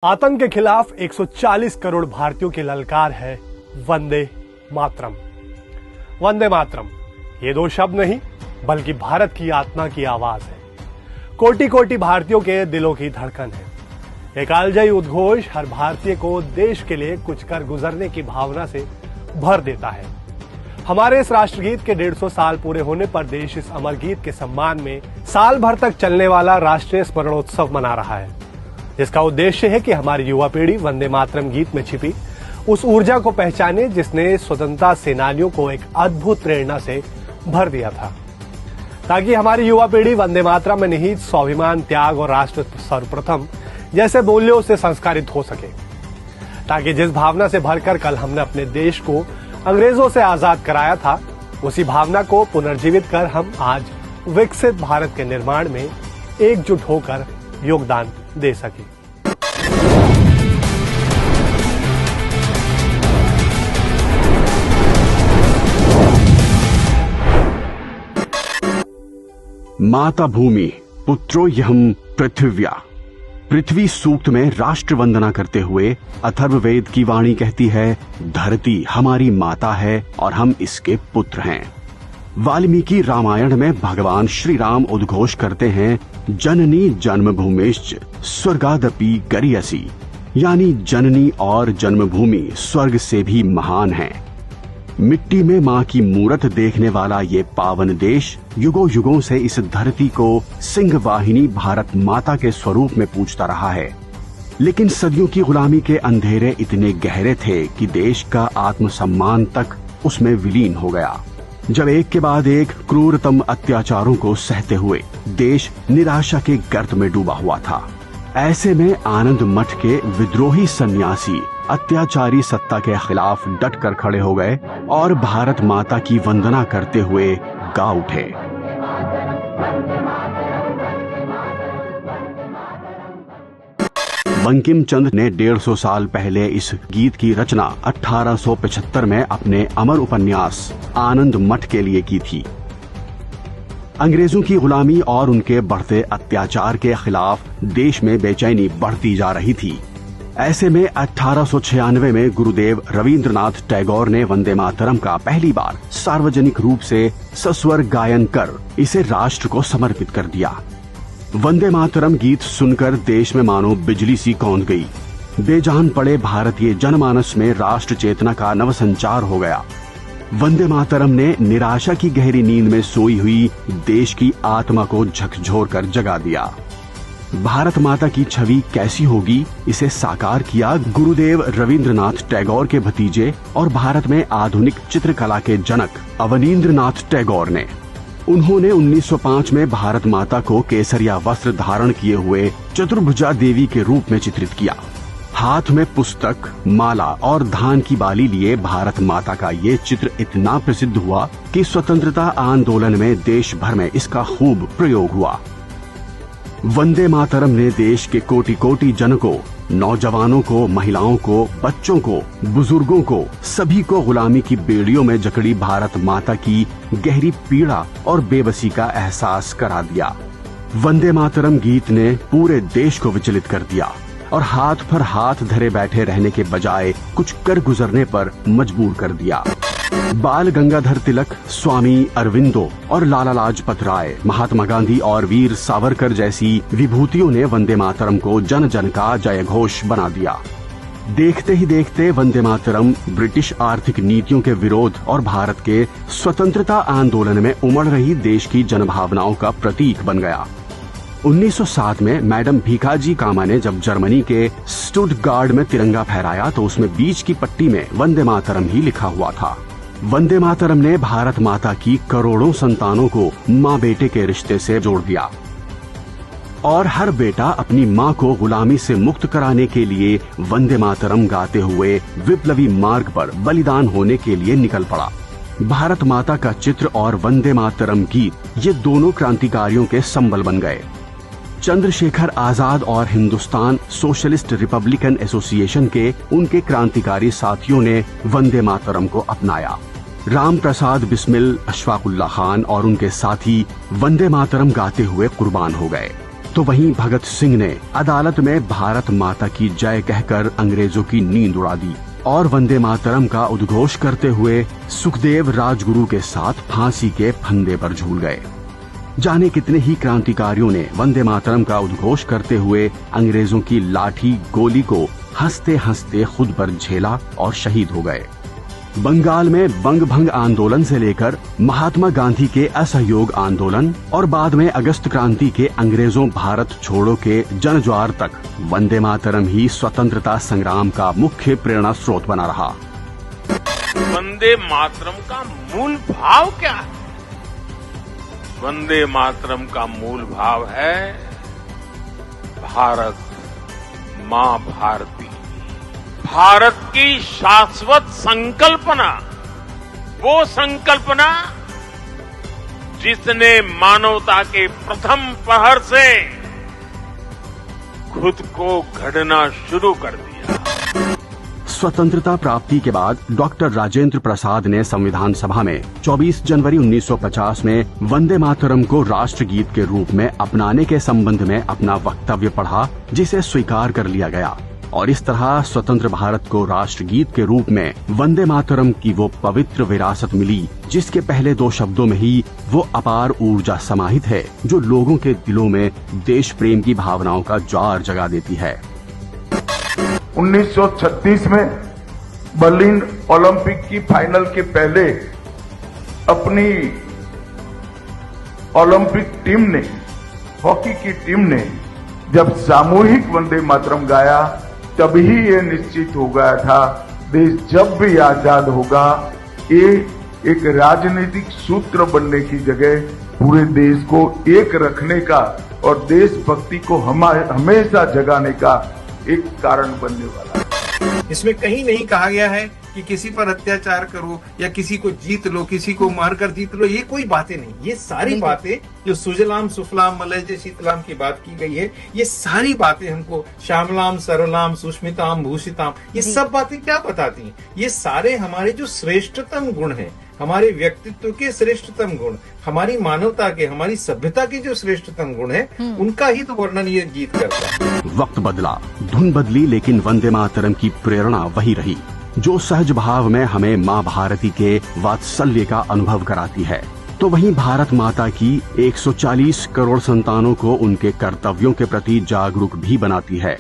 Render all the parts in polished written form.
आतंक के खिलाफ 140 करोड़ भारतीयों की ललकार है वंदे मातरम। वंदे मातरम ये दो शब्द नहीं बल्कि भारत की आत्मा की आवाज है। कोटि कोटि भारतीयों के दिलों की धड़कन है। एक कालजयी उद्घोष हर भारतीय को देश के लिए कुछ कर गुजरने की भावना से भर देता है। हमारे इस राष्ट्रगीत के 150 साल पूरे होने पर देश इस अमर गीत के सम्मान में साल भर तक चलने वाला राष्ट्रीय स्मरणोत्सव मना रहा है, जिसका उद्देश्य है कि हमारी युवा पीढ़ी वंदे मातरम गीत में छिपी उस ऊर्जा को पहचाने जिसने स्वतंत्रता सेनानियों को एक अद्भुत प्रेरणा से भर दिया था, ताकि हमारी युवा पीढ़ी वंदे मातरम में निहित स्वाभिमान, त्याग और राष्ट्र सर्वप्रथम जैसे मूल्यों से संस्कारित हो सके, ताकि जिस भावना से भरकर कल हमने अपने देश को अंग्रेजों से आजाद कराया था, उसी भावना को पुनर्जीवित कर हम आज विकसित भारत के निर्माण में एकजुट होकर योगदान दे सके। माता भूमि पुत्रो यहम पृथिव्या। पृथ्वी सूक्त में राष्ट्र वंदना करते हुए अथर्ववेद की वाणी कहती है, धरती हमारी माता है और हम इसके पुत्र हैं। वाल्मीकि रामायण में भगवान श्री राम उद्घोष करते हैं, जननी जन्मभूमिश्च स्वर्गादपि गरियसी, यानी जननी और जन्मभूमि स्वर्ग से भी महान है। मिट्टी में माँ की मूरत देखने वाला ये पावन देश युगों युगों से इस धरती को सिंह वाहिनी भारत माता के स्वरूप में पूजता रहा है। लेकिन सदियों की गुलामी के अंधेरे इतने गहरे थे कि देश का आत्मसम्मान तक उसमें विलीन हो गया, जब एक के बाद एक क्रूरतम अत्याचारों को सहते हुए देश निराशा के गर्त में डूबा हुआ था। ऐसे में आनंद मठ के विद्रोही सन्यासी अत्याचारी सत्ता के खिलाफ डटकर खड़े हो गए और भारत माता की वंदना करते हुए गा उठे। बंकिम चंद्र ने 150 साल पहले इस गीत की रचना 1875 में अपने अमर उपन्यास आनंद मठ के लिए की थी। अंग्रेजों की गुलामी और उनके बढ़ते अत्याचार के खिलाफ देश में बेचैनी बढ़ती जा रही थी। ऐसे में 1896 में गुरुदेव रविंद्रनाथ टैगोर ने वंदे मातरम का पहली बार सार्वजनिक रूप से सस्वर गायन कर इसे राष्ट्र को समर्पित कर दिया। वंदे मातरम गीत सुनकर देश में मानो बिजली सी कौंध गई। बेजान पड़े भारतीय जनमानस में राष्ट्र चेतना का नवसंचार हो गया। वंदे मातरम ने निराशा की गहरी नींद में सोई हुई देश की आत्मा को झकझोर कर जगा दिया। भारत माता की छवि कैसी होगी, इसे साकार किया गुरुदेव रविंद्रनाथ टैगोर के भतीजे और भारत में आधुनिक चित्रकला के जनक अवनींद्रनाथ टैगोर ने। उन्होंने 1905 में भारत माता को केसरिया वस्त्र धारण किए हुए चतुर्भुजा देवी के रूप में चित्रित किया। हाथ में पुस्तक, माला और धान की बाली लिए भारत माता का ये चित्र इतना प्रसिद्ध हुआ कि स्वतंत्रता आंदोलन में देश भर में इसका खूब प्रयोग हुआ। वंदे मातरम ने देश के कोटि कोटि जनकों, नौजवानों को, महिलाओं को, बच्चों को, बुजुर्गों को, सभी को गुलामी की बेड़ियों में जकड़ी भारत माता की गहरी पीड़ा और बेबसी का एहसास करा दिया। वंदे मातरम गीत ने पूरे देश को विचलित कर दिया और हाथ पर हाथ धरे बैठे रहने के बजाय कुछ कर गुजरने पर मजबूर कर दिया। बाल गंगाधर तिलक, स्वामी अरविंदो और लाला लाजपत राय, महात्मा गांधी और वीर सावरकर जैसी विभूतियों ने वंदे मातरम को जन जन का जय घोष बना दिया। देखते ही देखते वंदे मातरम ब्रिटिश आर्थिक नीतियों के विरोध और भारत के स्वतंत्रता आंदोलन में उमड़ रही देश की जनभावनाओं का प्रतीक बन गया। 1907 में मैडम भीखाजी कामा ने जब जर्मनी के स्टुटगार्ड में तिरंगा फहराया तो उसमें बीच की पट्टी में वंदे मातरम ही लिखा हुआ था। वंदे मातरम ने भारत माता की करोड़ों संतानों को माँ बेटे के रिश्ते से जोड़ दिया और हर बेटा अपनी माँ को गुलामी से मुक्त कराने के लिए वंदे मातरम गाते हुए विप्लवी मार्ग पर बलिदान होने के लिए निकल पड़ा। भारत माता का चित्र और वंदे मातरम गीत ये दोनों क्रांतिकारियों के संबल बन गए। चंद्रशेखर आजाद और हिंदुस्तान सोशलिस्ट रिपब्लिकन एसोसिएशन के उनके क्रांतिकारी साथियों ने वंदे मातरम को अपनाया। राम प्रसाद बिस्मिल, अशफाकुल्ला खान और उनके साथी वंदे मातरम गाते हुए कुर्बान हो गए। तो वहीं भगत सिंह ने अदालत में भारत माता की जय कहकर अंग्रेजों की नींद उड़ा दी और वंदे मातरम का उद्घोष करते हुए सुखदेव राजगुरु के साथ फांसी के फंदे पर झूल गए। जाने कितने ही क्रांतिकारियों ने वंदे मातरम का उद्घोष करते हुए अंग्रेजों की लाठी गोली को हंसते हंसते खुद पर झेला और शहीद हो गए। बंगाल में बंग भंग आंदोलन से लेकर महात्मा गांधी के असहयोग आंदोलन और बाद में अगस्त क्रांति के अंग्रेजों भारत छोड़ो के जनज्वार तक वंदे मातरम ही स्वतंत्रता संग्राम का मुख्य प्रेरणा स्रोत बना रहा। वंदे मातरम का मूल भाव क्या है? वंदे मातरम का मूल भाव है भारत मां भारती, भारत की शाश्वत संकल्पना, वो संकल्पना जिसने मानवता के प्रथम पहर से खुद को गढ़ना शुरू कर दिया। स्वतंत्रता प्राप्ति के बाद डॉक्टर राजेंद्र प्रसाद ने संविधान सभा में 24 जनवरी 1950 में वंदे मातरम को राष्ट्रगीत के रूप में अपनाने के संबंध में अपना वक्तव्य पढ़ा, जिसे स्वीकार कर लिया गया और इस तरह स्वतंत्र भारत को राष्ट्रगीत के रूप में वंदे मातरम की वो पवित्र विरासत मिली, जिसके पहले दो शब्दों में ही वो अपार ऊर्जा समाहित है जो लोगों के दिलों में देश प्रेम की भावनाओं का ज्वार जगा देती है। 1936 में बर्लिन ओलंपिक की फाइनल के पहले अपनी ओलंपिक टीम ने, हॉकी की टीम ने जब सामूहिक वंदे मातरम गाया, तभी ये निश्चित हो गया था देश जब भी आजाद होगा ये एक राजनीतिक सूत्र बनने की जगह पूरे देश को एक रखने का और देशभक्ति को हमेशा जगाने का एक कारण बनने वाला है। इसमें कहीं नहीं कहा गया है कि किसी पर अत्याचार करो या किसी को जीत लो, किसी को मारकर जीत लो, ये कोई बातें नहीं। ये सारी बातें जो सुजलाम सुफलाम मलयज शीतलाम की बात की गई है, ये सारी बातें हमको श्यामलाम सरलाम सुष्मिताम भूषिताम, ये सब बातें क्या बताती हैं? ये सारे हमारे जो श्रेष्ठतम गुण हैं, हमारे व्यक्तित्व के श्रेष्ठतम गुण, हमारी मानवता के, हमारी सभ्यता के जो श्रेष्ठतम गुण है, उनका ही तो वर्णन ये गीत करता है। वक्त बदला, धुन बदली, लेकिन वंदे मातरम की प्रेरणा वही रही, जो सहज भाव में हमें माँ भारती के वात्सल्य का अनुभव कराती है। तो वहीं भारत माता की 140 करोड़ संतानों को उनके कर्तव्यों के प्रति जागरूक भी बनाती है।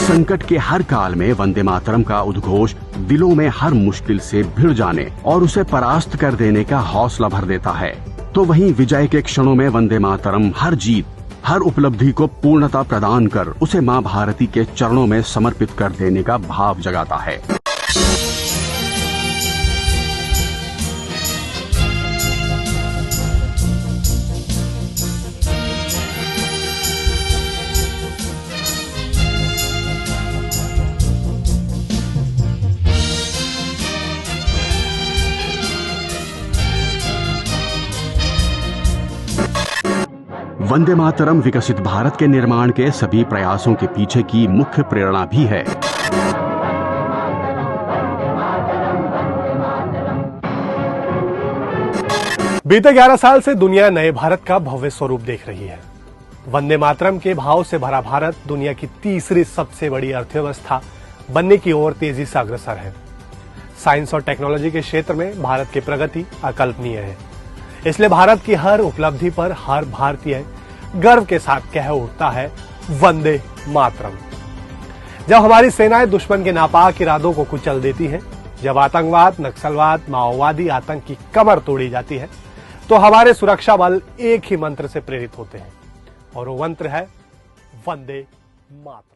संकट के हर काल में वंदे मातरम का उद्घोष दिलों में हर मुश्किल से भिड़ जाने और उसे परास्त कर देने का हौसला भर देता है। तो वहीं विजय के क्षणों में वंदे मातरम हर जीत, हर उपलब्धि को पूर्णता प्रदान कर उसे माँ भारती के चरणों में समर्पित कर देने का भाव जगाता है। वंदे मातरम विकसित भारत के निर्माण के सभी प्रयासों के पीछे की मुख्य प्रेरणा भी है। बीते 11 साल से दुनिया नए भारत का भव्य स्वरूप देख रही है। वंदे मातरम के भाव से भरा भारत दुनिया की तीसरी सबसे बड़ी अर्थव्यवस्था बनने की ओर तेजी से अग्रसर है। साइंस और टेक्नोलॉजी के क्षेत्र में भारत की प्रगति अकल्पनीय है। इसलिए भारत की हर उपलब्धि पर हर भारतीय गर्व के साथ कह उठता है, वंदे मातरम। जब हमारी सेनाएं दुश्मन के नापाक इरादों को कुचल देती हैं, जब आतंकवाद, नक्सलवाद, माओवादी आतंक की कमर तोड़ी जाती है, तो हमारे सुरक्षा बल एक ही मंत्र से प्रेरित होते हैं, और वो मंत्र है वंदे मातरम।